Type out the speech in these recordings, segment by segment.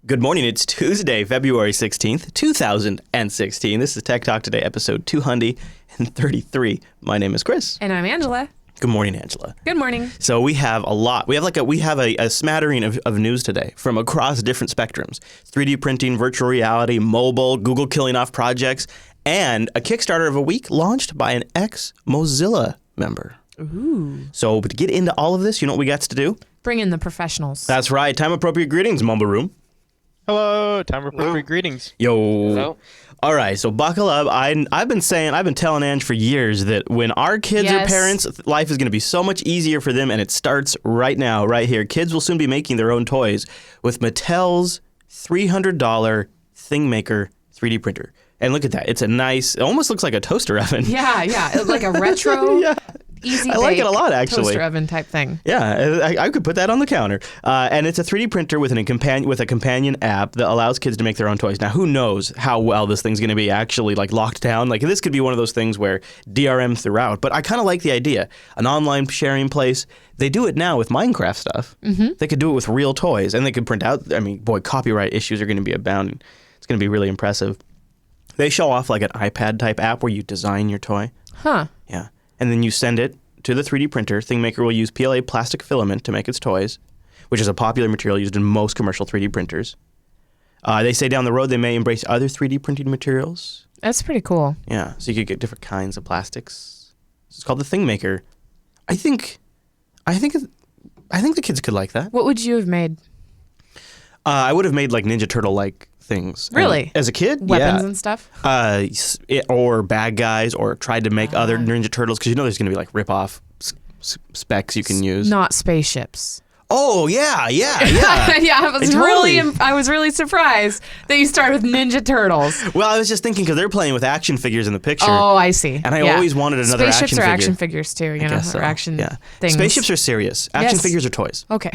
Good morning. It's Tuesday, February 16th, 2016. This is Tech Talk Today, episode 233. My name is Chris. And I'm Angela. Good morning, Angela. Good morning. So we have a lot. We have a smattering of news today from across different spectrums. 3D printing, virtual reality, mobile, Google killing off projects, and a Kickstarter of a week launched by an ex-Mozilla member. Ooh. So to get into all of this, you know what we got to do? Bring in the professionals. That's right. Time-appropriate greetings, Mumble Room. Hello, time appropriate greetings. Yo. Hello. All right, so buckle up. I've been telling Ange for years that when our kids are parents, life is going to be so much easier for them, and it starts right now, right here. Kids will soon be making their own toys with Mattel's $300 ThingMaker 3D printer. And look at that. It's a nice, it almost looks like a toaster oven. Yeah. Like a retro, easy I like it a lot, actually. toaster oven type thing. Yeah, I could put that on the counter. And it's a 3D printer with a companion app that allows kids to make their own toys. Now, who knows how well this thing's going to be actually like locked down? Like this could be one of those things where DRM throughout. But I kind of like the idea. An online sharing place. They do it now with Minecraft stuff. Mm-hmm. They could do it with real toys, and they could print out. I mean, boy, copyright issues are going to be abounding. It's going to be really impressive. They show off like an iPad type app where you design your toy. Huh. Yeah. And then you send it to the 3D printer. ThingMaker will use PLA plastic filament to make its toys, which is a popular material used in most commercial 3D printers. They say down the road they may embrace other 3D printing materials. That's pretty cool. Yeah, so you could get different kinds of plastics. It's called the ThingMaker. I think the kids could like that. What would you have made? I would have made like Ninja Turtle-like things. Really? As a kid? Weapons and stuff? Or bad guys, or tried to make other Ninja Turtles, because you know there's going to be like rip-off specs you can use. Not spaceships. Oh, yeah. Yeah, I was really surprised that you started with Ninja Turtles. Well, I was just thinking because they're playing with action figures in the picture. Oh, I see. And I always wanted another Spaceships action figure. are action figures too, you know, so. or action Yeah. things. Spaceships are serious. Action figures are toys. Okay.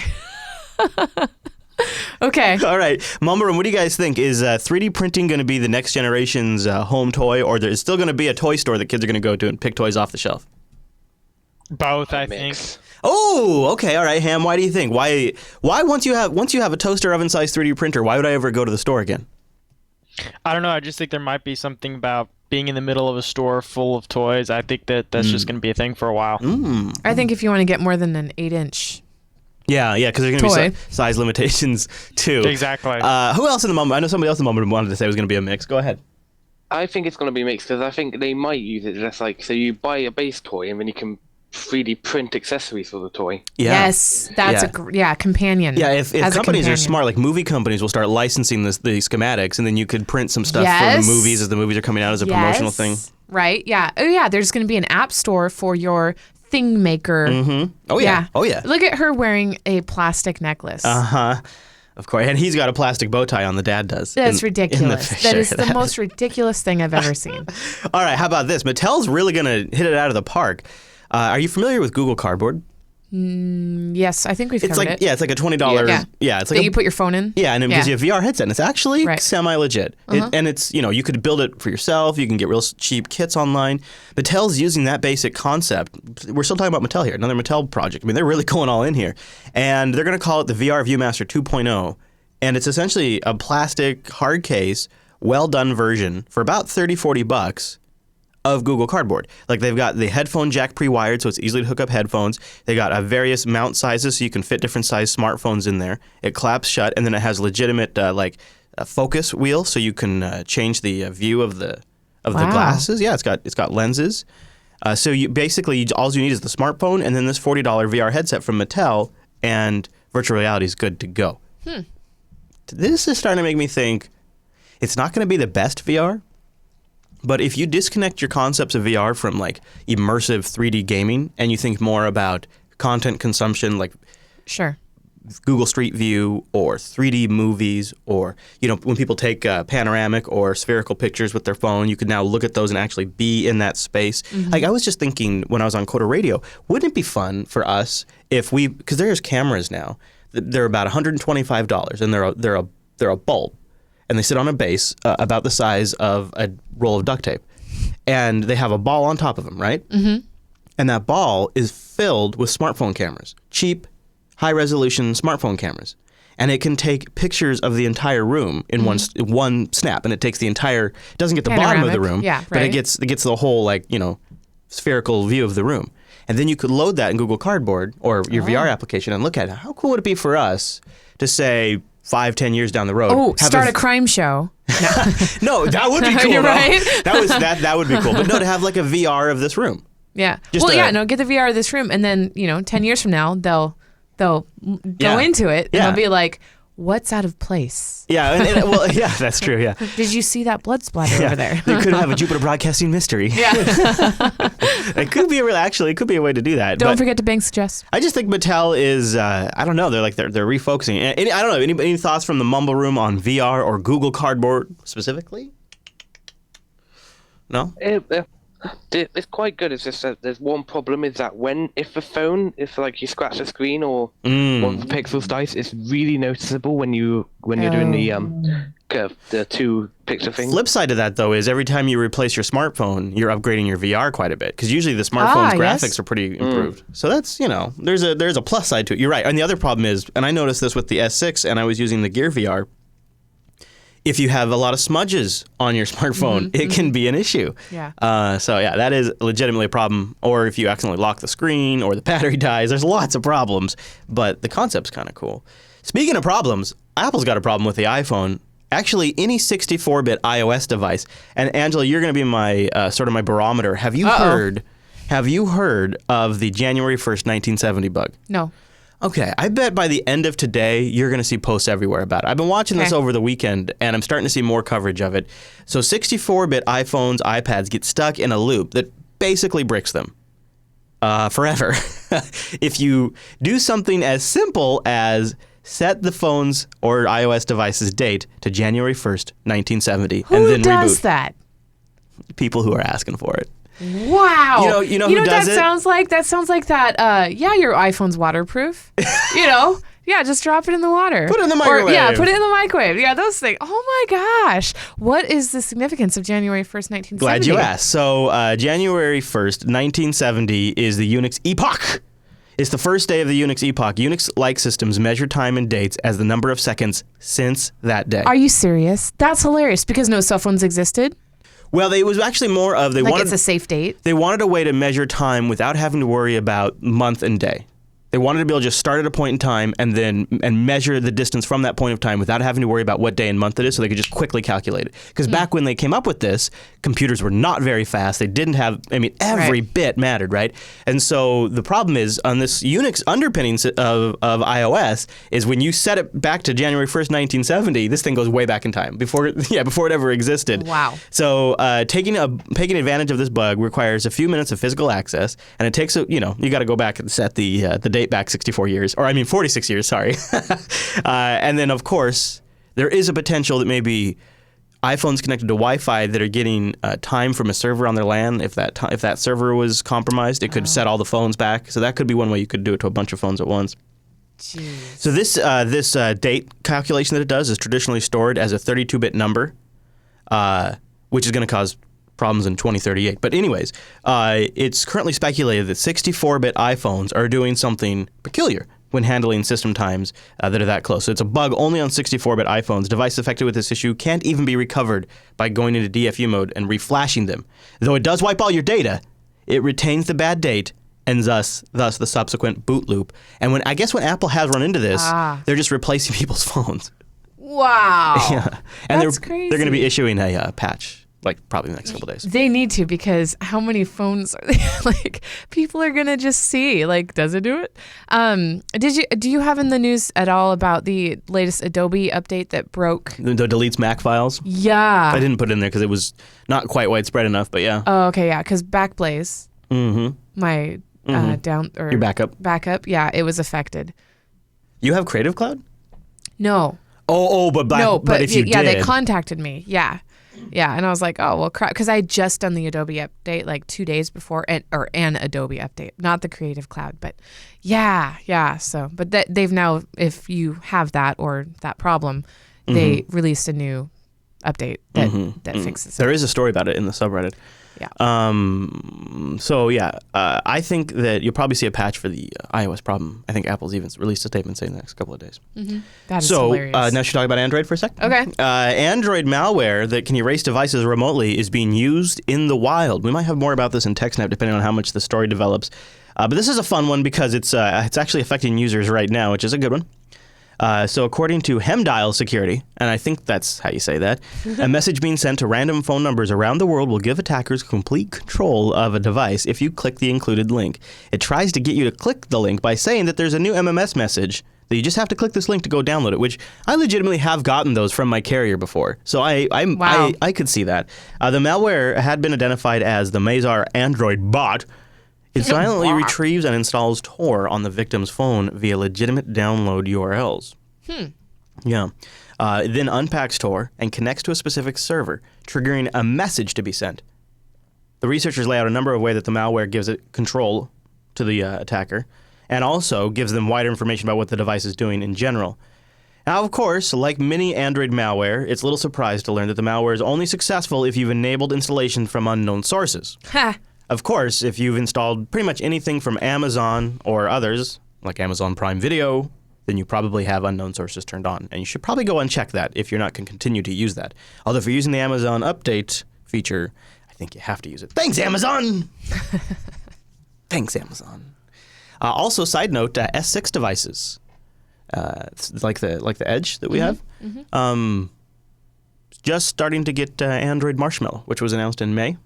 Okay. All right. Mumble Room, what do you guys think? Is 3D printing going to be the next generation's home toy, or there's still going to be a toy store that kids are going to go to and pick toys off the shelf? Both, I think. Oh, okay. All right, Ham. Why do you think? Why once you have a toaster oven sized 3D printer, why would I ever go to the store again? I don't know. I just think there might be something about being in the middle of a store full of toys. I think that's just going to be a thing for a while. I think if you want to get more than an 8-inch. Yeah, because there's going to be size limitations too. Exactly. Who else in the Mumble? I know somebody else in the Mumble wanted to say it was going to be a mix. Go ahead. I think it's going to be mixed because I think they might use it just like, so you buy a base toy and then you can 3D print accessories for the toy. Yeah. Yes, that's companion. Yeah, if companies are smart, like movie companies will start licensing the schematics, and then you could print some stuff for the movies as the movies are coming out as a promotional thing. Right, yeah. Oh, yeah, there's going to be an app store for your ThingMaker. Mm-hmm. Oh, yeah. Oh, yeah. Look at her wearing a plastic necklace. Uh-huh. Of course. And he's got a plastic bow tie on, the dad does. That's ridiculous. That is the most ridiculous thing I've ever seen. All right, how about this? Mattel's really going to hit it out of the park. Are you familiar with Google Cardboard? Yes, I think we've covered it. Yeah, it's like a $20. Yeah, it's like you put your phone in. Yeah, and it gives you a VR headset, and it's actually semi-legit. And it's, you could build it for yourself. You can get real cheap kits online. Mattel's using that basic concept. We're still talking about Mattel here, another Mattel project. I mean, they're really going all in here, and they're going to call it the VR ViewMaster 2.0, and it's essentially a plastic hard case, well-done version for about $30-40 of Google Cardboard. Like, they've got the headphone jack pre-wired, so it's easy to hook up headphones. They got various mount sizes, so you can fit different size smartphones in there. It claps shut, and then it has legitimate a focus wheel, so you can change the view of the glasses. Yeah, it's got lenses. So you basically all you need is the smartphone, and then this $40 VR headset from Mattel, and virtual reality is good to go. This is starting to make me think it's not going to be the best VR. But if you disconnect your concepts of VR from like immersive 3D gaming and you think more about content consumption, like Google Street View or 3D movies, or when people take panoramic or spherical pictures with their phone, you could now look at those and actually be in that space. Like, I was just thinking when I was on Coda Radio, wouldn't it be fun for us if because there's cameras now, they're about $125 and they're a bulb. And they sit on a base about the size of a roll of duct tape. And they have a ball on top of them, right? Mm-hmm. And that ball is filled with smartphone cameras, cheap, high-resolution smartphone cameras. and it can take pictures of the entire room in one snap, and it takes the entire. It doesn't get the bottom of the room, but it gets the whole spherical view of the room. And then you could load that in Google Cardboard or your VR application and look at it. How cool would it be for us to say 5-10 years down the road? Start a crime show. No, that would be cool. You're right. That would be cool. But no, to have like a VR of this room. Yeah. Get the VR of this room, and then 10 years from now they'll go into it and they'll be like, what's out of place? Yeah, yeah, that's true. Yeah. Did you see that blood splatter over there? They could have a Jupiter Broadcasting mystery. Yeah. It could be it could be a way to do that. Don't forget to bang suggest. I just think Mattel is, I don't know, they're refocusing. I don't know. Any thoughts from the Mumble Room on VR or Google Cardboard specifically? No. It's quite good. It's just that there's one problem is that if like you scratch the screen or one of the pixels dice, it's really noticeable when you're doing the two picture thing. Flip side of that though is every time you replace your smartphone, you're upgrading your VR quite a bit because usually the smartphone's graphics are pretty improved. So that's there's a plus side to it. You're right. And the other problem is, and I noticed this with the S6, and I was using the Gear VR. If you have a lot of smudges on your smartphone, it can be an issue. Yeah. That is legitimately a problem. Or if you accidentally lock the screen or the battery dies, there's lots of problems. But the concept's kind of cool. Speaking of problems, Apple's got a problem with the iPhone. Actually, any 64-bit iOS device. And Angela, you're going to be my sort of my barometer. Have you heard of the January 1st, 1970 bug? No. Okay, I bet by the end of today, you're going to see posts everywhere about it. I've been watching this over the weekend, and I'm starting to see more coverage of it. So 64-bit iPhones, iPads get stuck in a loop that basically bricks them forever. If you do something as simple as set the phone's or iOS device's date to January 1st, 1970, and then reboot. Who does that? People who are asking for it. Wow. You know who does it? That sounds like that. Your iPhone's waterproof. Yeah, just drop it in the water. Put it in the microwave. Put it in the microwave. Yeah, those things. Oh my gosh. What is the significance of January 1st, 1970? Glad you asked. So January 1st, 1970 is the Unix epoch. It's the first day of the Unix epoch. Unix-like systems measure time and dates as the number of seconds since that day. Are you serious? That's hilarious because no cell phones existed. Well, it was actually more of it's a safe date. They wanted a way to measure time without having to worry about month and day. They wanted to be able to just start at a point in time and measure the distance from that point of time without having to worry about what day and month it is, so they could just quickly calculate it. Because back when they came up with this, computers were not very fast. They didn't have, every bit mattered, right? And so the problem is on this Unix underpinnings of iOS is when you set it back to January 1st, 1970, this thing goes way back in time, before it ever existed. Wow. So taking advantage of this bug requires a few minutes of physical access, and it takes, you got to go back and set the date back 46 years, sorry. And then, of course, there is a potential that maybe iPhones connected to Wi-Fi that are getting time from a server on their LAN. If that server was compromised, it could set all the phones back. So that could be one way you could do it to a bunch of phones at once. Jeez. So this date calculation that it does is traditionally stored as a 32-bit number, which is going to cause problems in 2038. But anyways, it's currently speculated that 64-bit iPhones are doing something peculiar when handling system times that are that close. So it's a bug only on 64-bit iPhones. Devices affected with this issue can't even be recovered by going into DFU mode and reflashing them. Though it does wipe all your data, it retains the bad date and thus the subsequent boot loop. And when Apple has run into this, they're just replacing people's phones. Wow. Yeah. And That's crazy. They're going to be issuing a patch. Probably the next couple days. They need to, because how many phones are they? People are gonna just see. Does it do it? Do you have in the news at all about the latest Adobe update that broke the deletes Mac files? Yeah. I didn't put it in there because it was not quite widespread enough, but yeah. Oh, okay, yeah. Because Backblaze, my your backup, yeah, it was affected. You have Creative Cloud? No. But if you did, they contacted me. Yeah. Yeah, and I was like, oh, well, crap, because I had just done the Adobe update 2 days before, or an Adobe update, not the Creative Cloud, but yeah. So, but they've now, if you have that or that problem, they released a new update that fixes it. There is a story about it in the subreddit. Yeah. I think that you'll probably see a patch for the iOS problem. I think Apple's even released a statement saying the next couple of days. That is hilarious. Now should we talk about Android for a sec? Okay. Android malware that can erase devices remotely is being used in the wild. We might have more about this in TechSnap depending on how much the story develops. But this is a fun one because it's actually affecting users right now, which is a good one. So according to Hemdial Security, and I think that's how you say that, a message being sent to random phone numbers around the world will give attackers complete control of a device if you click the included link. It tries to get you to click the link by saying that there's a new MMS message, that you just have to click this link to go download it, which I legitimately have gotten those from my carrier before. So I could see that. The malware had been identified as the Mazar Android bot. It silently retrieves and installs Tor on the victim's phone via legitimate download URLs. Yeah. It then unpacks Tor and connects to a specific server, triggering a message to be sent. The researchers lay out a number of ways that the malware gives it control to the attacker and also gives them wider information about what the device is doing in general. Now, of course, like many Android malware, it's a little surprised to learn that the malware is only successful if you've enabled installation from unknown sources. Of course, if you've installed pretty much anything from Amazon or others, like Amazon Prime Video, then you probably have unknown sources turned on. And you should probably go and check that if you're not going to continue to use that. Although if you're using the Amazon Update feature, I think you have to use it. Thanks, Amazon! Thanks, Amazon. Also, side note, S6 devices, like the Edge that we have, just starting to get Android Marshmallow, which was announced in May.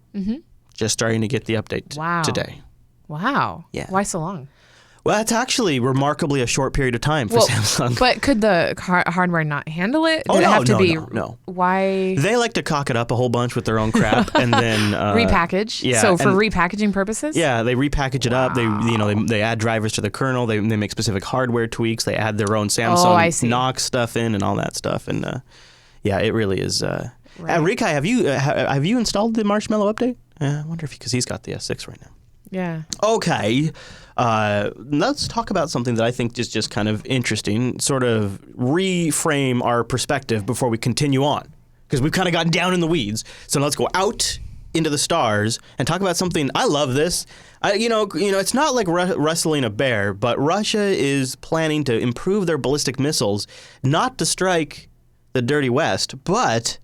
Just starting to get the update today. Wow. Yeah. Why so long? Well, that's actually remarkably a short period of time for Samsung. But could the hardware not handle it? Oh, Did it have to be? No. Why? They like to cock it up a whole bunch with their own crap and then repackage. Yeah. So for repackaging purposes. Yeah, they repackage it up. They add drivers to the kernel. They make specific hardware tweaks. They add their own Samsung Knox stuff in and all that stuff. And it really is. Right. Rikai, have you installed the Marshmallow update? I wonder because he's got the S6 right now. Yeah. Okay. Let's talk about something that I think is just kind of interesting, sort of reframe our perspective before we continue on, because we've kind of gotten down in the weeds. So let's go out into the stars and talk about something. I love this. It's not like wrestling a bear, but Russia is planning to improve their ballistic missiles, not to strike the dirty West, but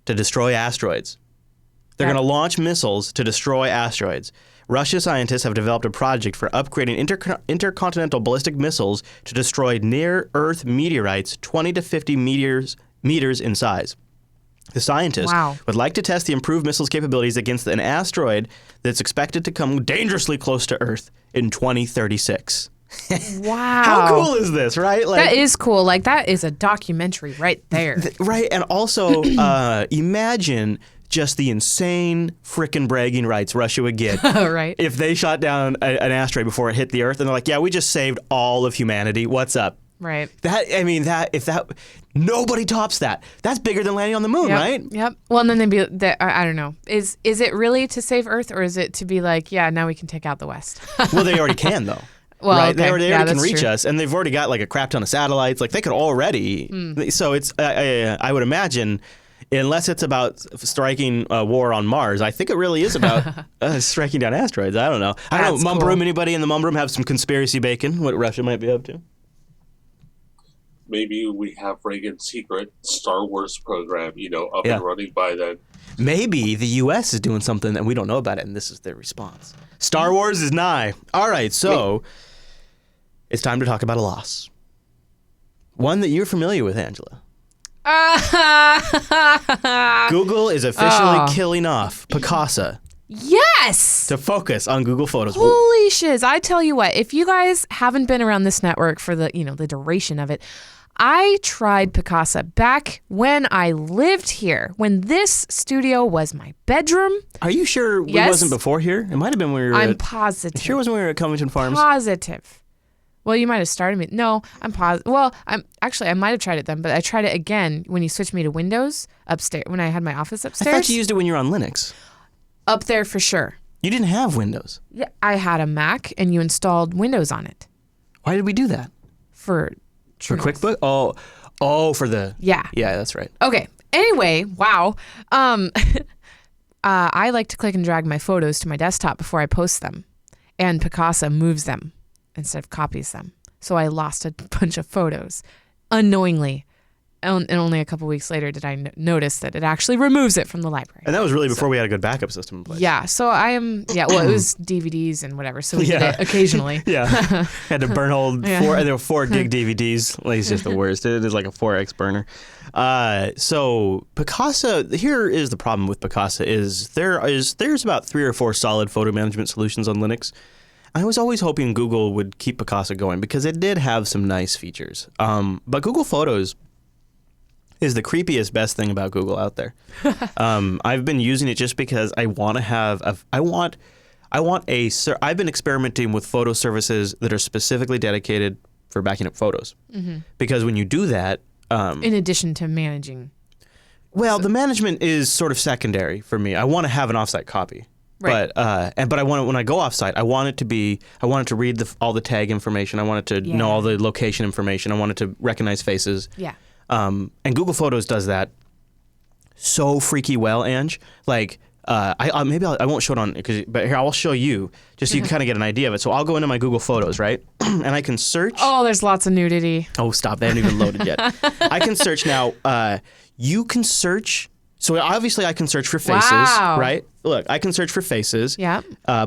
to destroy asteroids. They're going to launch missiles to destroy asteroids. Russia scientists have developed a project for upgrading intercontinental ballistic missiles to destroy near-Earth meteorites 20 to 50 meters in size. The scientists would like to test the improved missiles capabilities against an asteroid that's expected to come dangerously close to Earth in 2036. Wow. How cool is this, right? That is cool. Like, that is a documentary right there. Right, and also imagine just the insane frickin' bragging rights Russia would get right. if they shot down an asteroid before it hit the Earth, and they're like, yeah, we just saved all of humanity. What's up? Right. Nobody tops that. That's bigger than landing on the moon, right? Yep. Well, and then they'd be, I don't know. Is it really to save Earth, or is it to be like, yeah, now we can take out the West? Well, they already can, though. Well, right? Okay. They already can reach true. us, and they've already got like a crap ton of satellites. Like, they could already. So it's, I would imagine, unless it's about striking a war on Mars, I think it really is about striking down asteroids. I don't know. I don't know. Mum Broom, anybody in the Mum Broom have some conspiracy bacon, what Russia might be up to? Maybe we have Reagan's secret Star Wars program, up and running by then. Maybe the U.S. is doing something and we don't know about it, and this is their response. Star Wars is nigh. All right, so it's time to talk about a loss. One that you're familiar with, Angela. Google is officially killing off Picasa. Yes! To focus on Google Photos. Holy shiz. I tell you what, if you guys haven't been around this network for the duration of it, I tried Picasa back when I lived here, when this studio was my bedroom. Are you sure it wasn't before here? It might have been when we were I'm positive. Sure wasn't when we were at Covington Farms? Positive. Well, you might have started me. No, I'm positive. Well, I might have tried it then, but I tried it again when you switched me to Windows upstairs, when I had my office upstairs. I thought you used it when you were on Linux. Up there for sure. You didn't have Windows. Yeah, I had a Mac and you installed Windows on it. Why did we do that? For QuickBooks? Oh, for the... Yeah. Yeah, that's right. Okay. Anyway, wow. I like to click and drag my photos to my desktop before I post them, and Picasa moves them instead of copies them. So I lost a bunch of photos unknowingly. And only a couple weeks later did I notice that it actually removes it from the library. And that was really before we had a good backup system in place. Yeah, so I am, well, it was DVDs and whatever, so we did it occasionally. Yeah. Had to burn old there were 4 gig DVDs. Like, it's just the worst. It is like a 4X burner. So Picasa, here is the problem with Picasa is there's about 3 or 4 solid photo management solutions on Linux. I was always hoping Google would keep Picasa going because it did have some nice features. But Google Photos is the creepiest, best thing about Google out there. I've been using it just because I want to have I've been experimenting with photo services that are specifically dedicated for backing up photos. Mm-hmm. Because when you do that, in addition to managing. Well, the management is sort of secondary for me. I want to have an offsite copy. Right. But I want it, when I go offsite, I want it to read all the tag information. I want it to know all the location information. I want it to recognize faces. Yeah. And Google Photos does that so freaky well, Ange. Like, I won't show it on, but here I'll show you just so you can kind of get an idea of it. So I'll go into my Google Photos, right, and I can search. Oh, there's lots of nudity. Oh, stop! They haven't even loaded yet. I can search now. You can search. So obviously I can search for faces, right? Look, I can search for faces. Yeah.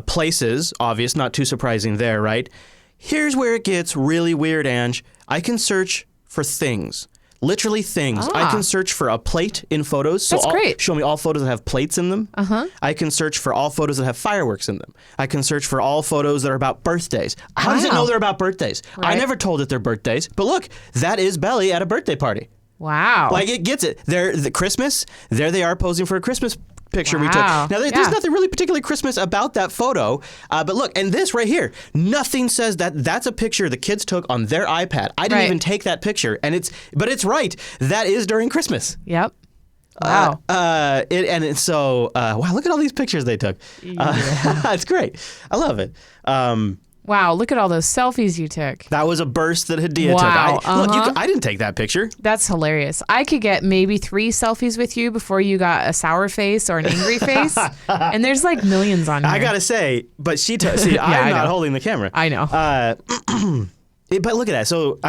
Places, obvious, not too surprising there, right? Here's where it gets really weird, Ange. I can search for things. Literally things. I can search for a plate in photos. So That's great. Show me all photos that have plates in them. Uh-huh. I can search for all photos that have fireworks in them. I can search for all photos that are about birthdays. How does it know they're about birthdays? Right. I never told it they're birthdays. But look, that is Belly at a birthday party. Wow. Like, it gets it. They're the Christmas. There they are posing for a Christmas picture we took. Now, there's nothing really particularly Christmas about that photo. But look, and this right here, nothing says that that's a picture the kids took on their iPad. I didn't even take that picture. But it's right. That is during Christmas. Yep. Wow. Wow, look at all these pictures they took. It's great. I love it. Wow, look at all those selfies you took. That was a burst that Hadia took. I didn't take that picture. That's hilarious. I could get maybe 3 selfies with you before you got a sour face or an angry face. And there's like millions on here. I gotta say, but I'm not holding the camera. I know. But look at that. So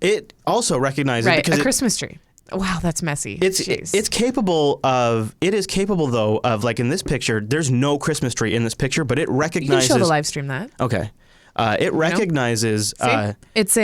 it also recognizes because a Christmas tree. Wow, that's messy. It's capable though of, like, in this picture, there's no Christmas tree in this picture, but it recognizes. You can show the live stream that. Okay. It recognizes. It's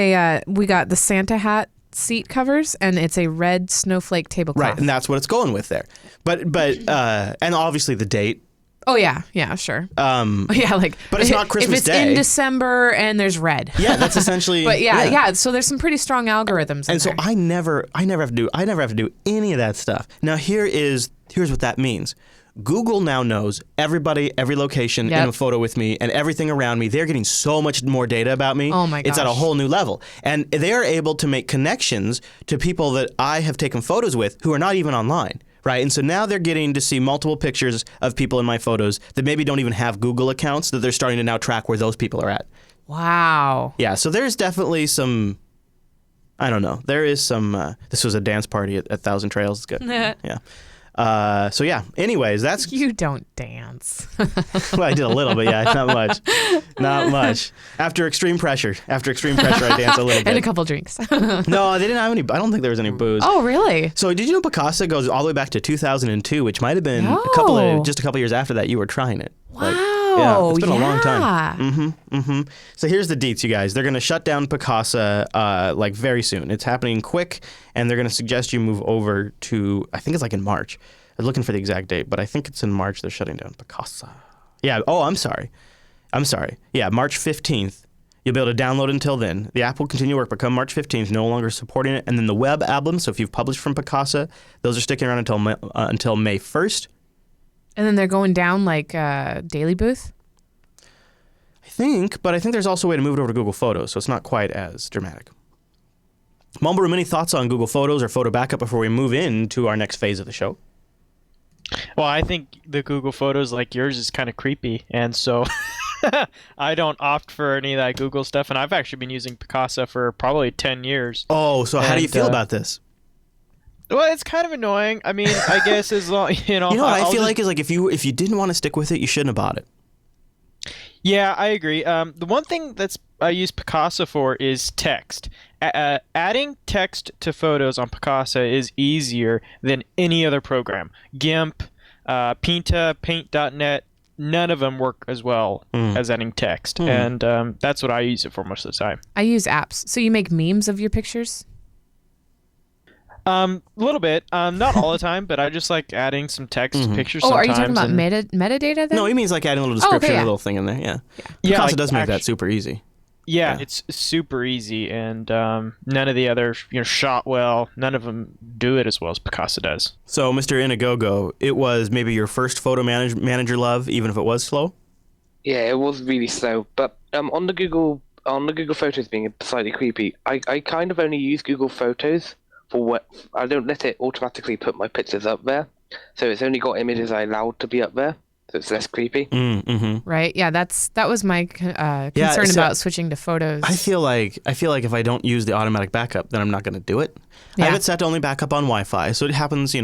we got the Santa hat seat covers, and it's a red snowflake tablecloth. Right, and that's what it's going with there. But and obviously the date. Oh yeah, sure. But it's not Christmas if it's Day. in December and there's red. Yeah, that's essentially. But yeah. So there's some pretty strong algorithms. And so I never have to do any of that stuff. Now here's what that means. Google now knows everybody, every location in a photo with me, and everything around me. They're getting so much more data about me. Oh my gosh. It's at a whole new level. And they are able to make connections to people that I have taken photos with who are not even online. Right, and so now they're getting to see multiple pictures of people in my photos that maybe don't even have Google accounts, that they're starting to now track where those people are at. Wow. Yeah, so there's definitely some, I don't know, there is some, this was a dance party at Thousand Trails, it's good. Yeah. So yeah, anyways, that's... You don't dance. Well, I did a little bit, yeah, not much. After extreme pressure, I dance a little bit. And a couple drinks. No, they didn't have any, I don't think there was any booze. Oh, really? So did you know Picasa goes all the way back to 2002, which might have been just a couple years after that you were trying it. Wow. It's been a long time. So here's the deets, you guys. They're going to shut down Picasa like very soon. It's happening quick, and they're going to suggest you move over to, I think it's like in March. I'm looking for the exact date, but I think it's in March they're shutting down Picasa. Yeah, I'm sorry. Yeah, March 15th. You'll be able to download until then. The app will continue to work, but come March 15th, no longer supporting it. And then the web albums, so if you've published from Picasa, those are sticking around until May 1st. And then they're going down like Daily Booth? I think there's also a way to move it over to Google Photos, so it's not quite as dramatic. Mumble Room, any thoughts on Google Photos or photo backup before we move into our next phase of the show? Well, I think the Google Photos like yours is kind of creepy, and so I don't opt for any of that Google stuff, and I've actually been using Picasa for probably 10 years. Oh, so how do you feel about this? Well, it's kind of annoying. I mean, I guess as long You know what I feel like is like if you didn't want to stick with it, you shouldn't have bought it. Yeah, I agree. The one thing I use Picasa for is text. Adding text to photos on Picasa is easier than any other program. GIMP, Pinta, Paint.net, none of them work as well as adding text. And that's what I use it for most of the time. I use apps. So you make memes of your pictures? A little bit. Not all the time, but I just like adding some text to pictures Oh, sometimes. are you talking about metadata then? No, he means like adding a little description, okay, yeah. a little thing in there. Yeah. Yeah, Picasa like, does make that super easy. Yeah, it's super easy, and none of the other, Shotwell, none of them do it as well as Picasa does. So, Mr. Inagogo, it was maybe your first photo manager love, even if it was slow? Yeah, it was really slow. But on the Google Photos being slightly creepy, I kind of only use Google Photos for what I don't let it automatically put my pictures up there. So it's only got images I allowed to be up there. So it's less creepy. Right. Yeah, that was my concern about switching to photos. I feel like if I don't use the automatic backup, then I'm not going to do it. Yeah. I have it set to only back up on Wi-Fi, so it happens, it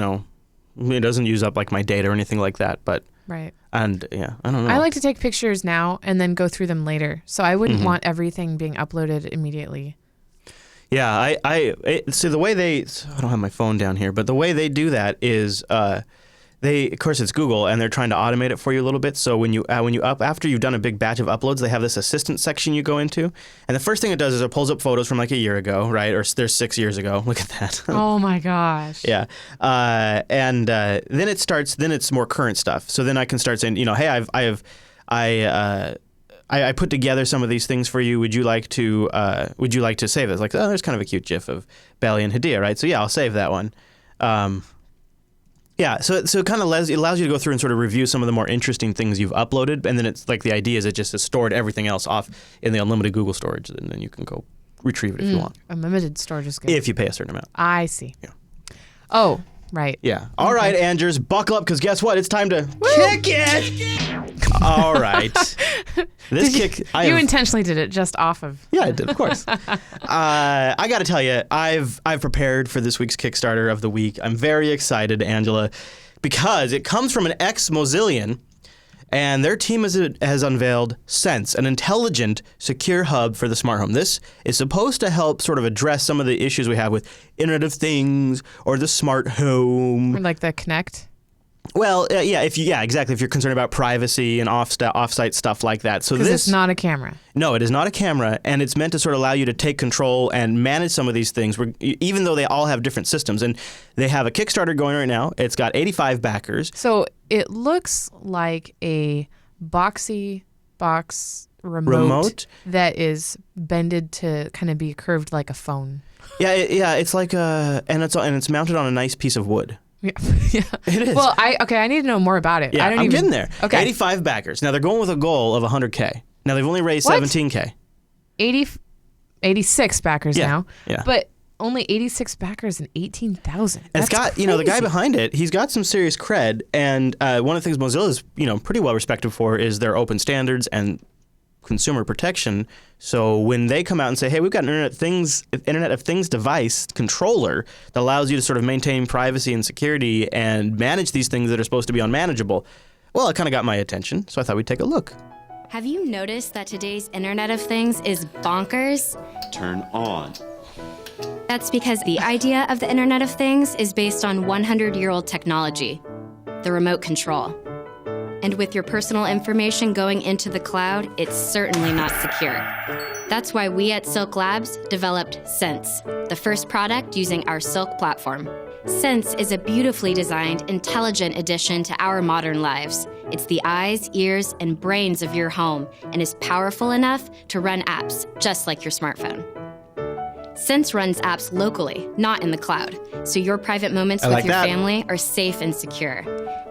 doesn't use up like my data or anything like that. But right. And yeah, I don't know. I like to take pictures now and then go through them later. So I wouldn't want everything being uploaded immediately. Yeah, so the way I don't have my phone down here, but the way they do that is of course it's Google, and they're trying to automate it for you a little bit. So after you've done a big batch of uploads, they have this assistant section you go into, and the first thing it does is it pulls up photos from like a year ago, right? Or there's 6 years ago. Look at that. Oh my gosh. Yeah. And then it's more current stuff. So then I can start saying, hey, I put together some of these things for you. Would you like to save this? Like, oh, there's kind of a cute GIF of Bali and Hadea, right? So yeah, I'll save that one. Yeah, so it kind of allows you to go through and sort of review some of the more interesting things you've uploaded, and then it's like the idea is it just has stored everything else off in the unlimited Google storage, and then you can go retrieve it if you want. Unlimited storage is good. If you pay a certain amount. I see. Yeah. Oh, right. Yeah. All right, Andrews, buckle up, because guess what? It's time to kick it! All right. You intentionally did it just off of. Yeah, I did, of course. I got to tell you, I've prepared for this week's Kickstarter of the week. I'm very excited, Angela, because it comes from an ex-Mozillian, and their team has unveiled Sense, an intelligent, secure hub for the smart home. This is supposed to help sort of address some of the issues we have with Internet of Things or the smart home. Or like the Kinect. Well, exactly. If you're concerned about privacy and off-site stuff like that. So because it's not a camera. No, it is not a camera, and it's meant to sort of allow you to take control and manage some of these things, even though they all have different systems. And they have a Kickstarter going right now. It's got 85 backers. So it looks like a boxy box remote that is bended to kind of be curved like a phone. Yeah, it's like and it's mounted on a nice piece of wood. Yeah. It is. Well, I need to know more about it. Yeah, I'm getting there. Okay. 85 backers. Now, they're going with a goal of 100K. Now, they've only raised What? $17K. 86 backers now. Yeah. But only 86 backers and 18,000. And it's got, the guy behind it, he's got some serious cred. And one of the things Mozilla is, pretty well respected for is their open standards and consumer protection. So when they come out and say, hey, we've got an Internet of Things device controller that allows you to sort of maintain privacy and security and manage these things that are supposed to be unmanageable, well, it kind of got my attention. So I thought we'd take a look. Have you noticed that today's Internet of Things is bonkers? Turn on. That's because the idea of the Internet of Things is based on 100-year-old technology, the remote control. And with your personal information going into the cloud, it's certainly not secure. That's why we at Silk Labs developed Sense, the first product using our Silk platform. Sense is a beautifully designed, intelligent addition to our modern lives. It's the eyes, ears, and brains of your home and is powerful enough to run apps just like your smartphone. Sense runs apps locally, not in the cloud, so your private moments with your family are safe and secure.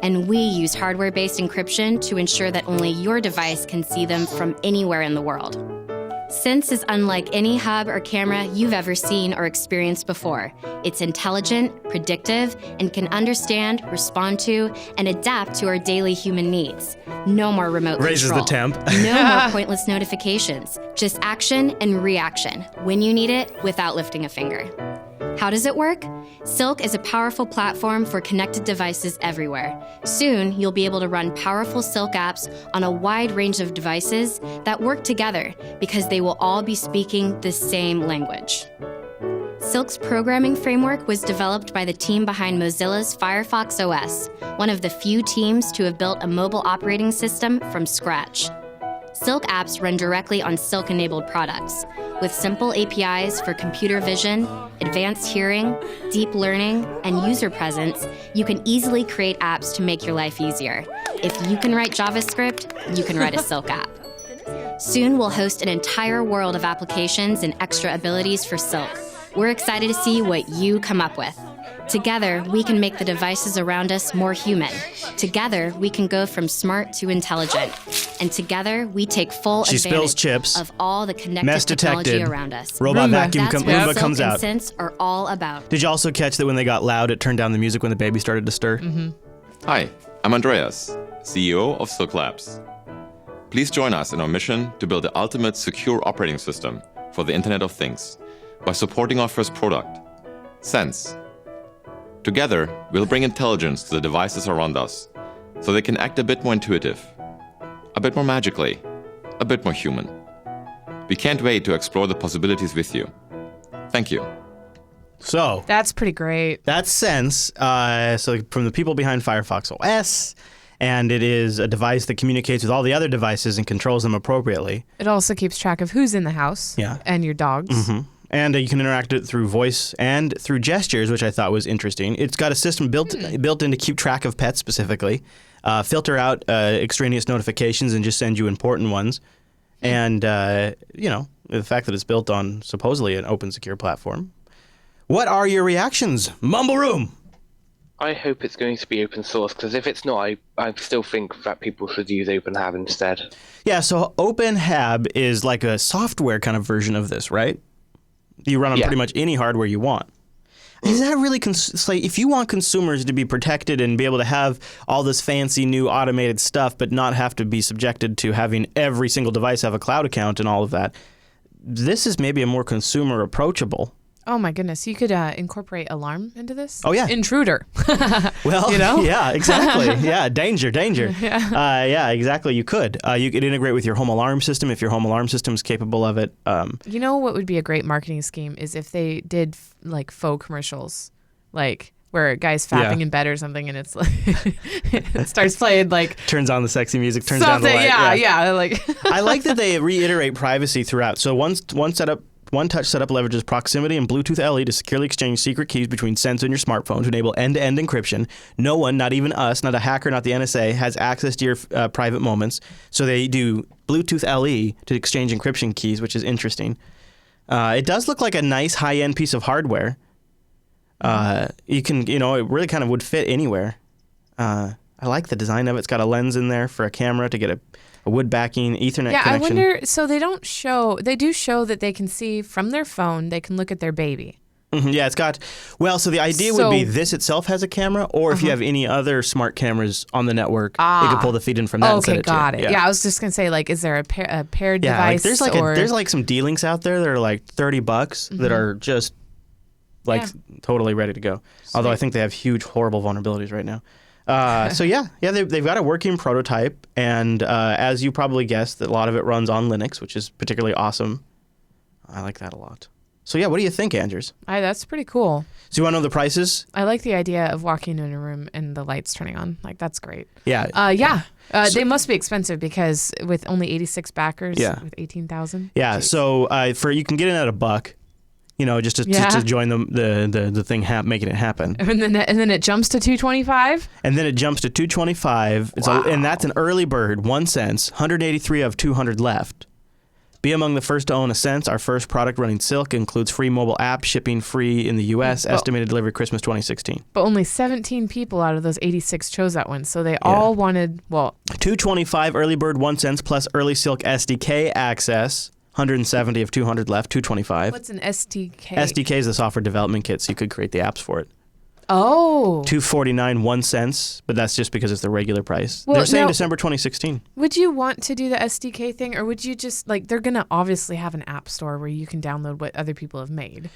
And we use hardware-based encryption to ensure that only your device can see them from anywhere in the world. Sense is unlike any hub or camera you've ever seen or experienced before. It's intelligent, predictive, and can understand, respond to, and adapt to our daily human needs. No more remote Raises control. the temp. No more pointless notifications. Just action and reaction when you need it without lifting a finger. How does it work? Silk is a powerful platform for connected devices everywhere. Soon, you'll be able to run powerful Silk apps on a wide range of devices that work together because they will all be speaking the same language. Silk's programming framework was developed by the team behind Mozilla's Firefox OS, one of the few teams to have built a mobile operating system from scratch. Silk apps run directly on Silk-enabled products, with simple APIs for computer vision, advanced hearing, deep learning, and user presence. You can easily create apps to make your life easier. If you can write JavaScript, you can write a Silk app. Soon, we'll host an entire world of applications and extra abilities for Silk. We're excited to see what you come up with. Together, we can make the devices around us more human. Together, we can go from smart to intelligent. And together, we take full advantage of all the connected technology around us. Robot vacuum That's Roomba what comes Silk out. and Sense are all about. Did you also catch that when they got loud, it turned down the music when the baby started to stir? Mm-hmm. Hi, I'm Andreas, CEO of Silk Labs. Please join us in our mission to build the ultimate secure operating system for the Internet of Things by supporting our first product, Sense. Together, we'll bring intelligence to the devices around us so they can act a bit more intuitive, a bit more magically, a bit more human. We can't wait to explore the possibilities with you. Thank you. So That's pretty great. that's Sense. So from the people behind Firefox OS, and it is a device that communicates with all the other devices and controls them appropriately. It also keeps track of who's in the house. Yeah. And your dogs. Mm-hmm. And you can interact it through voice and through gestures, which I thought was interesting. It's got a system built in to keep track of pets specifically, filter out extraneous notifications and just send you important ones. And, the fact that it's built on supposedly an open, secure platform. What are your reactions? Mumble Room! I hope it's going to be open source, because if it's not, I still think that people should use OpenHAB instead. Yeah, so OpenHAB is like a software kind of version of this, right? You run on pretty much any hardware you want. Is that really it's like if you want consumers to be protected and be able to have all this fancy new automated stuff but not have to be subjected to having every single device have a cloud account and all of that, this is maybe a more consumer approachable. Oh my goodness, you could incorporate alarm into this? Oh, yeah. Intruder. Well, yeah, exactly. Yeah, danger. Yeah, exactly. You could integrate with your home alarm system if your home alarm system is capable of it. You know what would be a great marketing scheme is if they did like faux commercials, like where a guy's fapping in bed or something, and it's like it starts playing like turns on the sexy music, turns down the light. Yeah. Like I like that they reiterate privacy throughout. So One-touch setup leverages proximity and Bluetooth LE to securely exchange secret keys between Sense and your smartphone to enable end-to-end encryption. No one, not even us, not a hacker, not the NSA, has access to your private moments. So they do Bluetooth LE to exchange encryption keys, which is interesting. It does look like a nice high-end piece of hardware. You can, it really kind of would fit anywhere. I like the design of it. It's got a lens in there for a camera to get a wood backing, Ethernet connection. Yeah, I wonder, so they do show that they can see from their phone, they can look at their baby. Mm-hmm, yeah, so the idea would be this itself has a camera, or if you have any other smart cameras on the network, you can pull the feed in from that and set it to you. Okay, got it. Yeah, I was just going to say, like, is there a paired device? There's like some D-Links out there that are like $30 that are just totally ready to go. Sweet. Although I think they have huge, horrible vulnerabilities right now. They've got a working prototype, and as you probably guessed, a lot of it runs on Linux, which is particularly awesome. I like that a lot. So yeah, what do you think, Andrews? That's pretty cool. So you want to know the prices? I like the idea of walking in a room and the lights turning on. Like, that's great. Yeah. They must be expensive because with only 86 backers, with 18,000. Yeah. Geez. So you can get in at $1. Just to join the thing, making it happen. And then it jumps to $225. And then it jumps to $225. Wow. And that's an early bird, 1 Sense, 183 of 200 left. Be among the first to own a Sense. Our first product running Silk includes free mobile app, shipping free in the U.S., estimated delivery Christmas 2016. But only 17 people out of those 86 chose that one, so they all wanted, $225 early bird, 1 Sense plus early Silk SDK access. 170 of 200 left, $225. What's an SDK? SDK is the software development kit, so you could create the apps for it. Oh. $249, 1 Sense, but that's just because it's the regular price. They're saying December 2016. Would you want to do the SDK thing, or would you just, they're going to obviously have an app store where you can download what other people have made?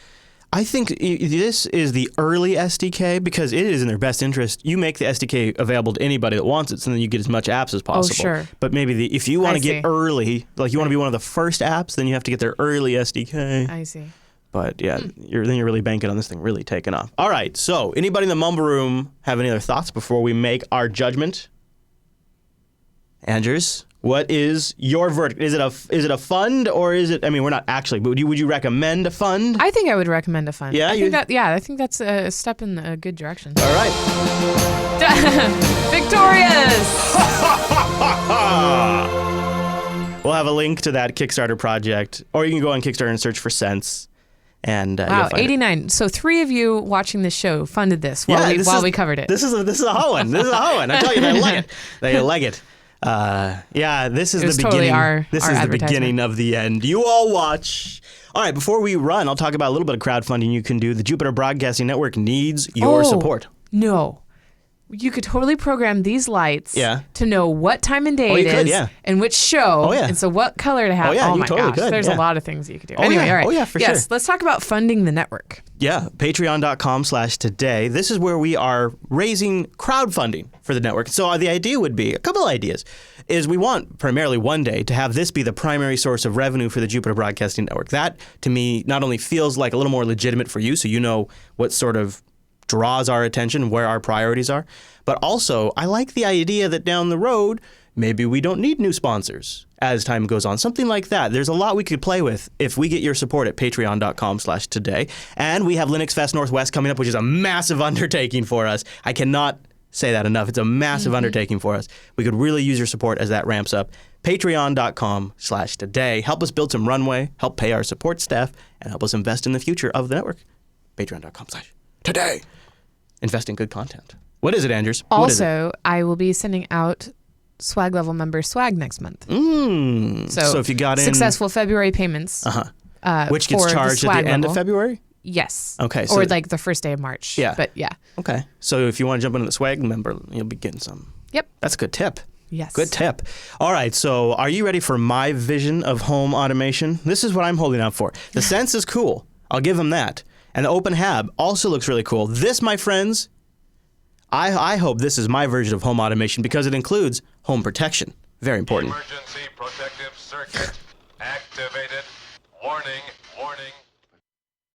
I think this is the early SDK because it is in their best interest. You make the SDK available to anybody that wants it, so then you get as much apps as possible. sure. But maybe if you want to get see. early, like you want to be one of the first apps, then you have to get their early SDK. I see. But yeah, you're really banking on this thing really taking off. All right, so anybody in the Mumble Room have any other thoughts before we make our judgment? Andrews, what is your verdict? Is it a fund or is it? I mean, we're not actually, but would you recommend a fund? I think I would recommend a fund. Yeah, I think that's a step in a good direction. All right. Victorious! We'll have a link to that Kickstarter project, or you can go on Kickstarter and search for Sense. And wow, you'll find 89. So 3 of you watching this show funded this while we covered it. This is a hot one. This is a hot one. I tell you, they like it. They like it. This is the totally beginning. This our is the beginning of the end. You all watch. All right, before we run, I'll talk about a little bit of crowdfunding you can do. The Jupiter Broadcasting Network needs your support. No. You could totally program these lights to know what time and day it is and which show and so what color to have. Oh my gosh, there's a lot of things you could do. Anyway, all right. Oh yeah, for sure. Let's talk about funding the network. Yeah, patreon.com/today. This is where we are raising crowdfunding for the network. So the idea would be, a couple ideas, is we want primarily one day to have this be the primary source of revenue for the Jupiter Broadcasting Network. That, to me, not only feels like a little more legitimate for you, so you know what sort of draws our attention, where our priorities are. But also, I like the idea that down the road, maybe we don't need new sponsors as time goes on. Something like that. There's a lot we could play with if we get your support at patreon.com/today. And we have Linux Fest Northwest coming up, which is a massive undertaking for us. I cannot say that enough. It's a massive undertaking for us. We could really use your support as that ramps up. Patreon.com/today. Help us build some runway, help pay our support staff, and help us invest in the future of the network. Patreon.com/today. Invest in good content. What is it, Andrews? Also, I will be sending out swag level member swag next month. So if you got in successful February payments, which gets charged at the end of February? Yes. Okay. Or like the first day of March. Yeah. But yeah. Okay. So if you want to jump into the swag member, you'll be getting some. Yep. That's a good tip. Yes. Good tip. All right. So are you ready for my vision of home automation? This is what I'm holding out for. The Sense is cool. I'll give them that. And the OpenHab also looks really cool. This, my friends, I hope this is my version of home automation because it includes home protection. Very important. Emergency protective circuit activated. Warning, warning.